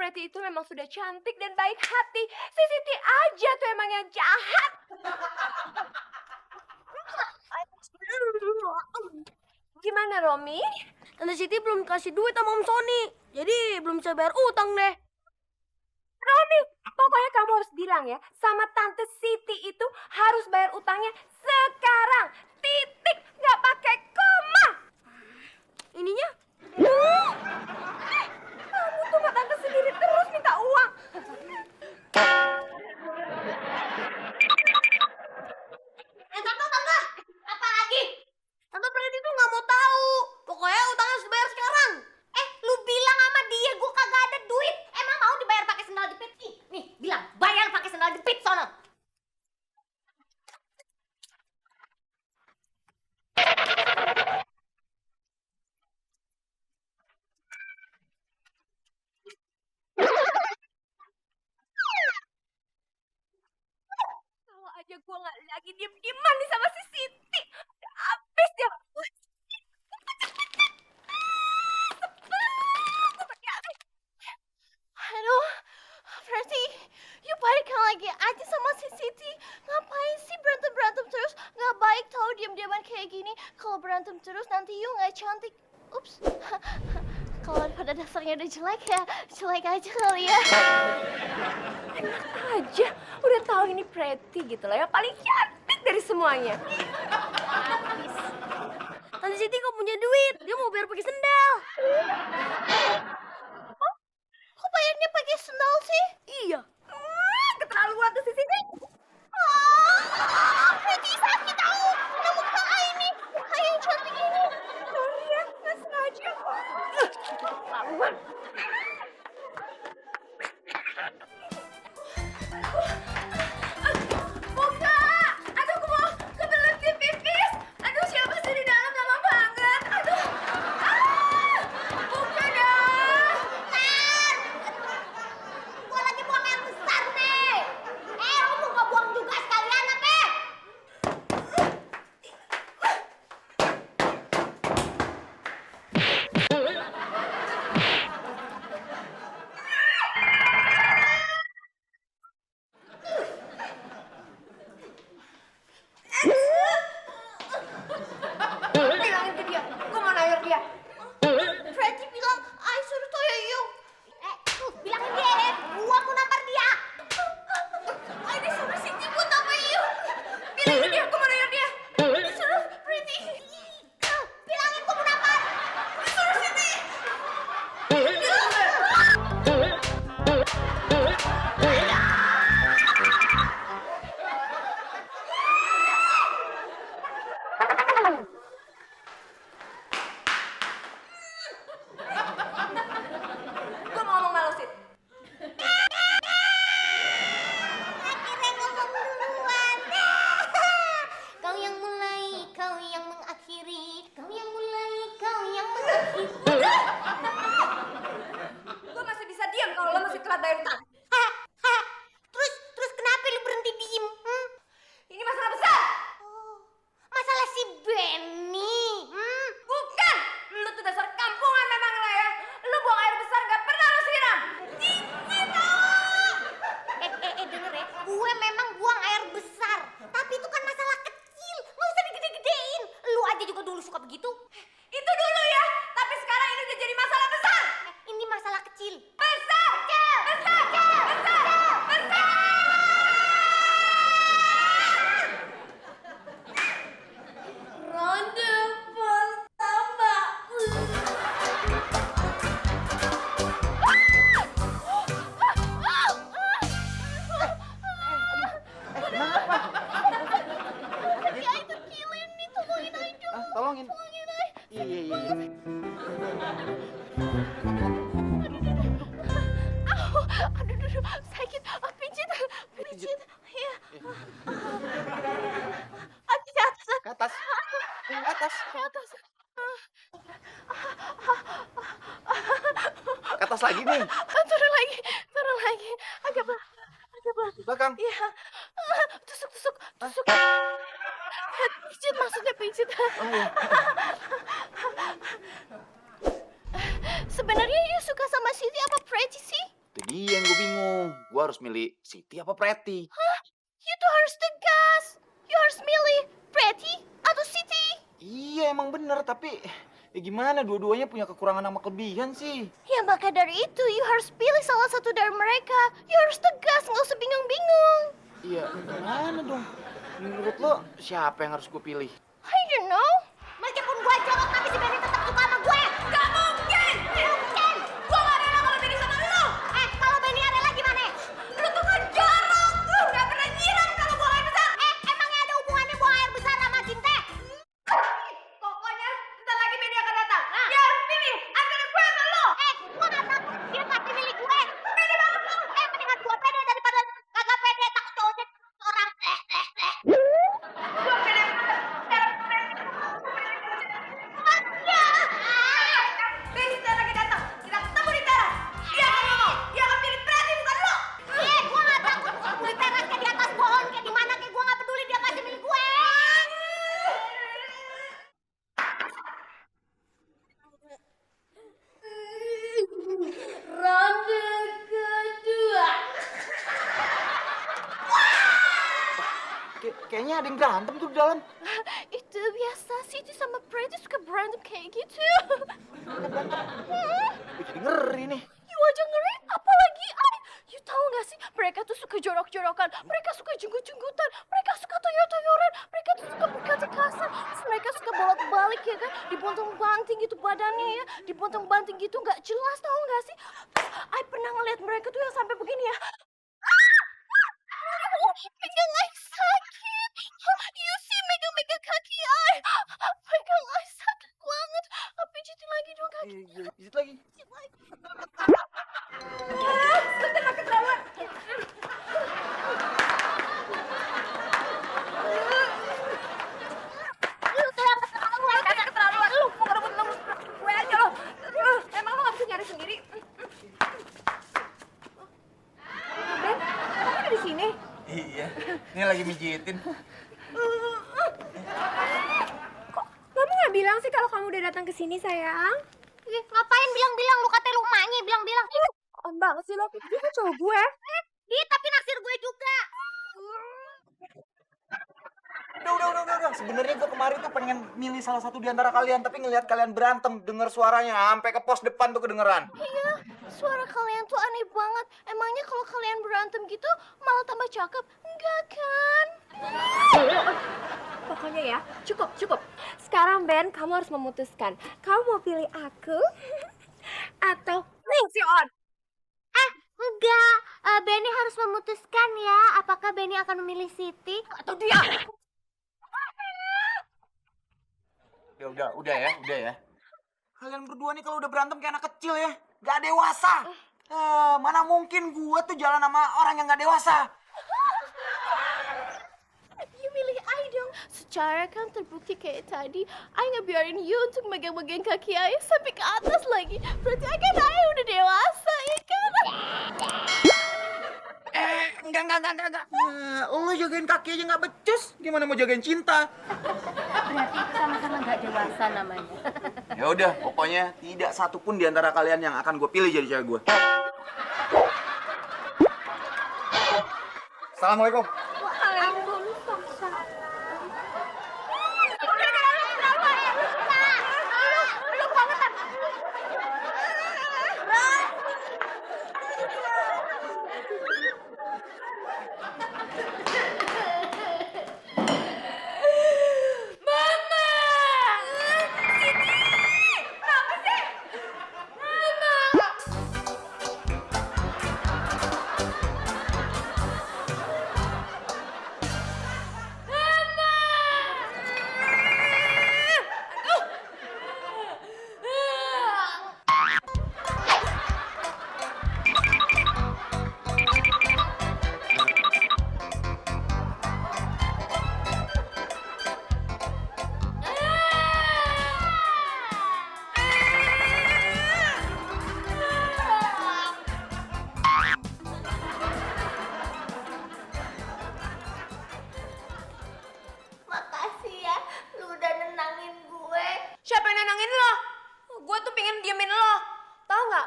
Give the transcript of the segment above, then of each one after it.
Pretty itu memang sudah cantik dan baik hati. Si Siti aja tuh emang yang jahat. Gimana, Romi? Tante Siti belum kasih duit sama Om Sony. Jadi belum bisa bayar utang deh. Romi, pokoknya kamu harus bilang ya sama Tante Siti itu harus bayar utangnya sekarang. Titik, nggak pakai koma. Ininya? Kamu tuh sama Tante sendiri terus minta uang. Tante, apa lagi? Tante Pretty tuh nggak mau tahu. Pokoknya utangnya harus dibayar sekarang. Lu bilang sama dia gue kagak ada duit. Emang mau dibayar pakai sendal jepit? Nih, bilang bayar pakai sendal jepit sono. Kalau aja gue nggak lagi diem-dieman nih sama si Siti. Udah habis dia. Aduh, Pretty, you balikan lagi aja sama si Siti. Ngapain sih berantem-berantem terus? Nggak baik tau diam-diaman kayak gini. Kalau berantem terus nanti you nggak cantik. Ups. Kalau pada dasarnya udah jelek ya, jelek aja kali ya. Enak aja, udah tahu ini Pretty gitu lah ya, paling cantik dari semuanya. Tante Siti nggak punya duit. Dia mau bayar pakai sendal. Kok bayarnya pakai sendal sih? Iya. Keterlaluan tuh si Siti. Pretty sakit tau. Mana muka ini? Kayak yang cantik ini. Sorry ya, nggak sengaja. Keterlaluan. Buka! Aduh, aku mau kebelet di pipis. Aduh, siapa sih di dalam? Lama banget. Aduh. Buka dah. Gua lagi buang air besar nih. Lu mau gak buang juga sekalian apa? Bilangin ke dia, gue mau nayar dia. Pretty bilang, I suruh toyo you. Tuh, bilangin dia ya, gua mau nampar dia. Ini suruh Siti buat apa you? Bilangin ke dia, gue mau nayar dia. Disuruh Pretty. Bilangin gua mau nampar. Suruh Siti. Gue mau ngomong malu Sit. Akhirnya ngomong duluan. Kau yang mulai, kau yang mengakhiri. Kau yang mulai, kau yang mengakhiri. Gue masih bisa diam kalau lo masih telat bayar utang. Terus kenapa lu berhenti diem? Ini masalah besar. Masalah si Benny. Bukan. Lu tuh dasar kampungan memang lah ya. Lu buang air besar gak pernah lu siram. Denger ya, gue memang buang air besar. Tapi itu kan masalah kecil, nggak usah digede-gedein. Lu aja juga dulu suka begitu. Itu dulu ya. Tapi sekarang ini udah jadi masalah besar. Ini masalah kecil. Besar. Besar. Besar. Ronde pertama. Dia itu kilin nih, tolongin aja. Tolongin. Iya. Aduh, sakit. Pijit. Iya. Ke atas. Ke atas. Ke atas. Ke atas. Ke atas lagi nih. Turun lagi. Agak Belakang. Iya. Tusuk. Pijit maksudnya pijit. Oh, iya. Sebenarnya you suka sama Siti apa Pretty sih? dia yang gue bingung. Gue harus milih Siti apa Preti? You tuh harus tegas. You harus milih Pretty atau Siti. Iya emang bener, tapi ya gimana dua-duanya punya kekurangan sama kelebihan sih. Ya maka dari itu, you harus pilih salah satu dari mereka. You harus tegas, nggak usah bingung-bingung. Iya, gimana dong? Menurut lo siapa yang harus gue pilih? I don't know. Meskipun gue jorok tapi si Benny tetap suka sama gue. Gak mungkin. Mungkin. Gue gak rela kalau Benny sama lu. Kalau Benny rela gimana? Lu tuh kan jorok. Lu gak pernah nyiram kalau buang air besar. Emangnya ada hubungannya buang air besar sama cinta? Pokoknya bentar lagi Benny akan datang. Dia harus pilih antara gue sama lu. Gue gak takut. Dia pasti milih gue. Pede banget lu. Mendingan gue pede daripada kagak pede. Takut cowoknya orang. Gue pede banget. Benny sebentar lagi datang. Kita ketemu di teras. Dia akan ngomong. Dia akan pilih Preti bukan lo. Gue gak takut. Di teras kayak di atas pohon. Kayak di mana kayak gue gak peduli. Dia pasti milih gue. Ronde kedua. Kayaknya ada yang berantem tuh di dalam. Itu biasa, Siti sama Pretty suka berantem kayak gitu. Gue jadi ngeri nih. You aja ngeri, apalagi you tahu gak sih, mereka tuh suka jorok-jorokan, mereka suka jenggut-jenggutan, mereka suka toyor-toyoran, mereka tuh suka berkata kasar, terus mereka suka bolak-balik ya kan, dibontong-banting gitu badannya ya, dibontong-banting gitu nggak jelas, tahu gak sih? Terus I pernah ngeliat mereka tuh yang sampai begini ya. Megang I sakit. You see, megang kaki I. Megang I sakit banget. Pijitin lagi dong kaki. Iya, pijit lagi. Pijit lagi. Setengah ketahuan. Lu kenapa keterlaluan? Kagak keterlaluan. Lu mau ngerebut nomor gue aja lo. Emang lo gak bisa nyari sendiri? Ben, kamu ada di sini? Iya, ini lagi mijitin. Kok kamu gak bilang sih kalau kamu udah datang ke sini, sayang? Ngapain bilang-bilang? Lu katanya lu emaknya bilang-bilang. On banget sih lo. Dia kan cowok gue. Tapi naksir gue juga. Udah. Sebenarnya gue kemarin tuh pengen milih salah satu di antara kalian, tapi ngelihat kalian berantem, denger suaranya sampai ke pos depan tuh kedengeran. Iya, suara kalian tuh aneh banget. Emangnya kalau kalian berantem gitu malah tambah cakep? Enggak kan? Pokoknya ya, cukup. Sekarang Ben, kamu harus memutuskan. Kamu mau pilih aku atau si On? Enggak. Benny harus memutuskan ya. Apakah Benny akan memilih Siti atau dia? Udah ya. Kalian berdua nih kalau udah berantem kayak anak kecil ya, gak dewasa. Mana mungkin gua tuh jalan sama orang yang gak dewasa. You milih I dong. Secara kan terbukti kayak tadi, I ngebiarin you untuk megang-megang kaki I sampai ke atas lagi. Berarti kan I udah dewasa, ya kan? Enggak. Lo jagain kaki aja gak becus, gimana mau jagain cinta? Berarti itu sama-sama nggak dewasa namanya. Ya udah, pokoknya tidak satu pun di antara kalian yang akan gue pilih jadi cewek gue. Assalamualaikum.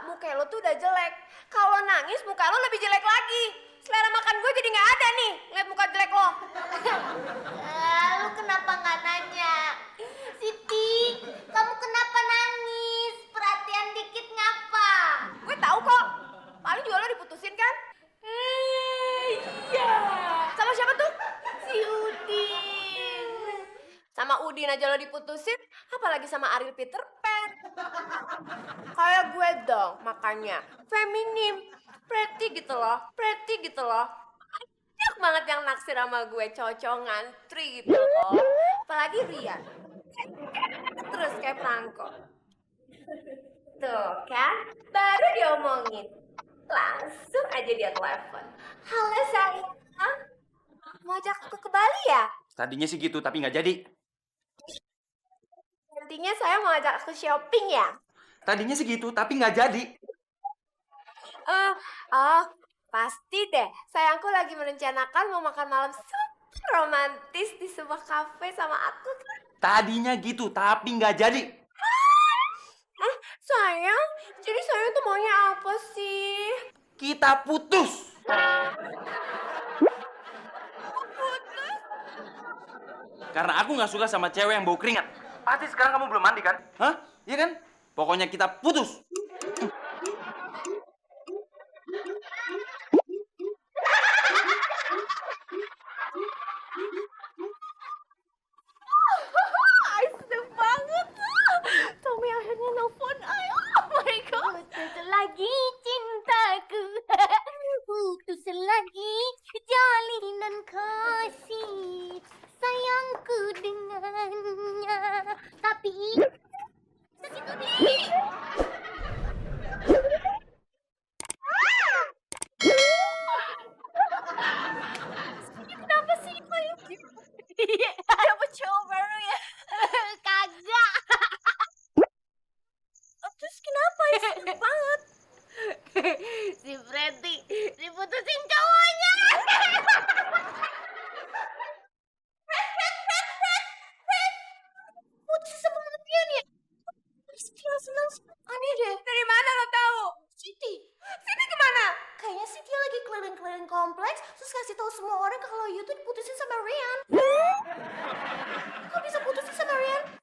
muka lo tuh udah jelek. Kalau nangis muka lo lebih jelek lagi. Selera makan gue jadi nggak ada nih, lihat muka jelek lo. Lu kenapa nggak nanya? Siti, kamu kenapa nangis? Perhatian dikit ngapa? Gue tahu kok, paling juga lo diputusin kan? Iya. Sama siapa tuh? Si Udin. Sama Udin aja lo diputusin, apalagi sama Ariel Peter Pan. Kayak gue dong, makanya feminim, pretty gitu loh. Banyak banget yang naksir sama gue, cocok ngantri gitu loh. Apalagi Rian, terus kayak Franco. Tuh kan, baru diomongin, langsung aja dia telepon. Halo sayang, mau ajak aku ke Bali ya? Tadinya sih gitu, tapi nggak jadi. Nantinya saya mau ajak aku shopping ya? Tadinya sih gitu, tapi nggak jadi. Pasti deh. Sayangku lagi merencanakan mau makan malam super romantis di sebuah kafe sama aku. Tadinya gitu, tapi nggak jadi. Sayang? Jadi sayang tuh maunya apa sih? Kita putus. Karena aku nggak suka sama cewek yang bau keringat. Pasti sekarang kamu belum mandi kan? Hah? Iya kan? Pokoknya kita putus. Ay, sedih banget. Tommy akhirnya nelfon ay. Oh my god. Putus lagi cintaku. Putus lagi jalinan kasih sayangku dengannya. Tapi sesitu nih. Kenapa sih kayak gitu? Dapat cowok baru ya? Kagak. Terus kenapa ya? Sedih banget. Si Freddy diputusin cowoknya. Putus sama Rian ya? Siti senang aneh deh. Dari mana lo tahu? Siti. Siti kemana? Kayaknya Siti lagi keliling-keliling kompleks terus kasih tahu semua orang kalau you tuh diputusin sama Rian. Kok bisa putusin sama Rian?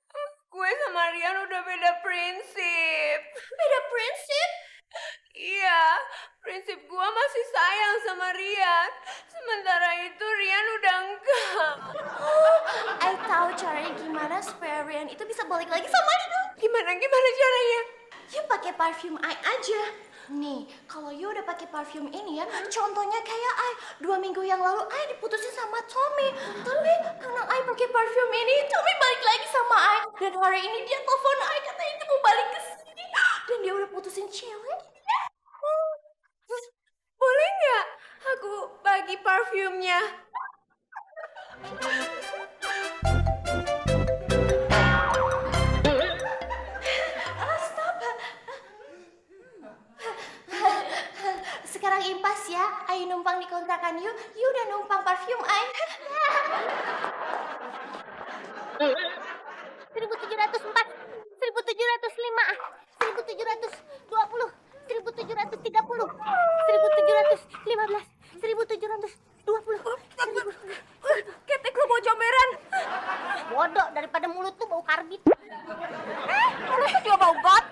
Gue sama Rian udah beda prinsip. Beda prinsip. Iya, prinsip gue masih sayang sama Rian. Sementara itu Rian udah enggak. I tahu caranya gimana supaya Rian itu bisa balik lagi sama you. Gimana caranya? You pakai parfum I aja. Nih, kalau you udah pakai parfum ini ya, contohnya kayak I 2 minggu yang lalu I diputusin sama Tommy. Tapi karena I pakai parfum ini, Tommy balik lagi sama I. Dan hari ini dia telepon I katanya dia mau balik ke sini. Dan dia udah putusin cewek. Boleh nggak aku bagi parfumnya? Stop. Sekarang impas ya, I numpang di kontrakan you udah numpang parfum I. 1704, 1705, 1720, 1730, 1715, 1720. Ketek lo bawa comberan. Bodoh, daripada mulut tuh bau karbit. Mulut tuh juga bau got.